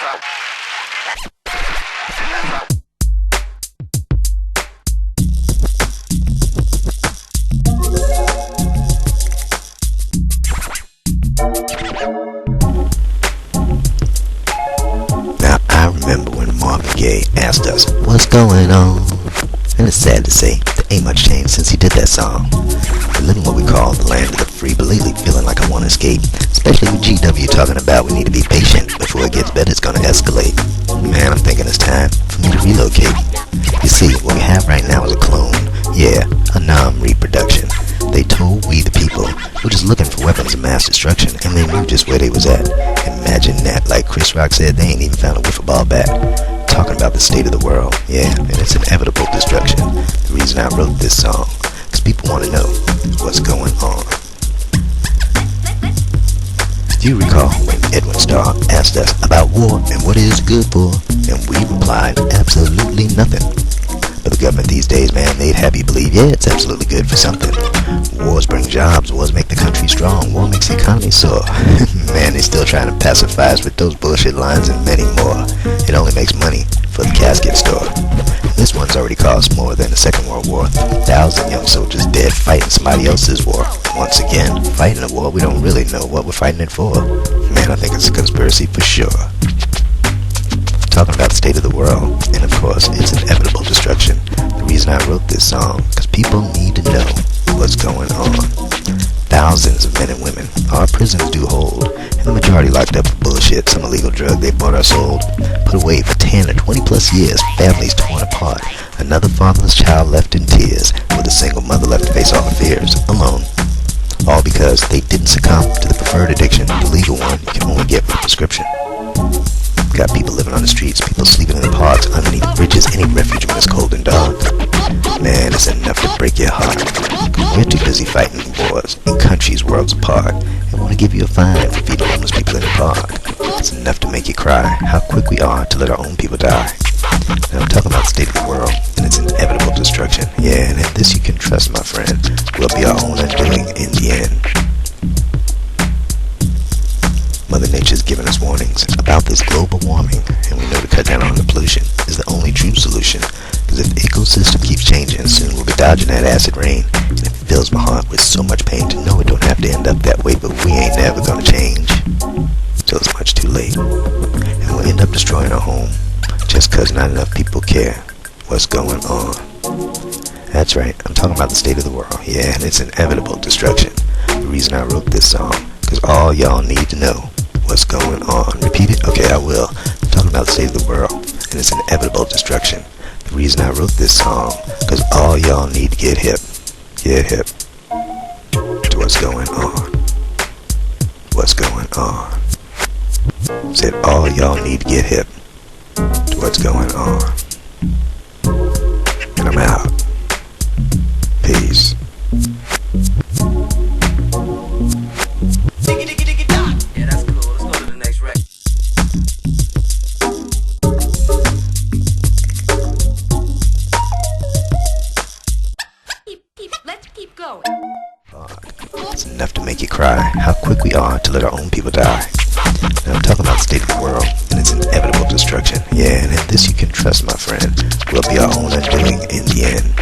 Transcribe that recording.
Now, I remember when Marvin Gaye asked us, what's going on? And it's sad to say, there ain't much change since he did that song. We're living what we call the land of the free, but lately feeling like I want to escape. Especially with GW talking about we need to be patient. Before it gets better, it's going to escalate. Man, I'm thinking it's time for me to relocate. You see, what we have right now is a clone. Yeah, a non-reproduction. They told we the people were just looking for weapons of mass destruction, and they knew just where they was at. Imagine that. Like Chris Rock said, they ain't even found a wiffle ball bat. Talking about the state of the world, yeah, and its inevitable destruction. The reason I wrote this song, because people want to know what's going on. Do you recall when Edwin Starr asked us about war and what it is good for? And we replied, absolutely nothing. But the government these days, man, they'd have you believe, yeah, it's absolutely good for something. Wars bring jobs, wars make the country strong, war makes the economy soar. Man, they still trying to pacify us with those bullshit lines and many more. It only makes money for the casket store. This one's already cost more than the Second World War. 1,000 young soldiers dead fighting somebody else's war. Once again, fighting a war we don't really know what we're fighting it for. Man, I think it's a conspiracy for sure. Talking about the state of the world, and of course, its inevitable destruction. The reason I wrote this song, because people need to know what's going on. Thousands of men and women our prisons do hold, and the majority locked up for bullshit, some illegal drug they bought or sold, put away for 10 or 20 plus years, families torn apart, another fatherless child left in tears, with a single mother left to face all her fears, alone. All because they didn't succumb to the preferred addiction, the legal one you can only get with a prescription. Got people living on the streets, people sleeping in the parks, underneath bridges, any refuge when it's cold and dark. Man, it's enough to break your heart. We're too busy fighting wars in countries worlds apart, and want to give you a fine for feeding homeless people in the park. It's enough to make you cry, how quick we are to let our own people die. Now I'm talking about the state of the world, and its inevitable destruction. Yeah, and in this you can trust, my friend. We'll be our own undoing in the end. Mother Nature's giving us warnings about this global warming, and we know to cut down on the pollution is the only true solution. Because if the ecosystem keeps changing, soon we'll be dodging that acid rain, and it fills my heart with so much pain to know it don't have to end up that way, but we ain't never gonna change, till it's much too late, and we'll end up destroying our home, just cause not enough people care what's going on. That's right, I'm talking about the state of the world, yeah, and its inevitable destruction. The reason I wrote this song, cause all y'all need to know what's going on. Repeat it? Okay, I will. I'm talking about the state of the world and its inevitable destruction. The reason I wrote this song, cause all y'all need to get hip to what's going on. What's going on? Said all y'all need to get hip to what's going on. And I'm out. Peace. Let's keep going. It's enough to make you cry, how quick we are to let our own people die. Now I'm talking about the state of the world and its inevitable destruction. Yeah, and in this you can trust, my friend. We'll be our own undoing in the end.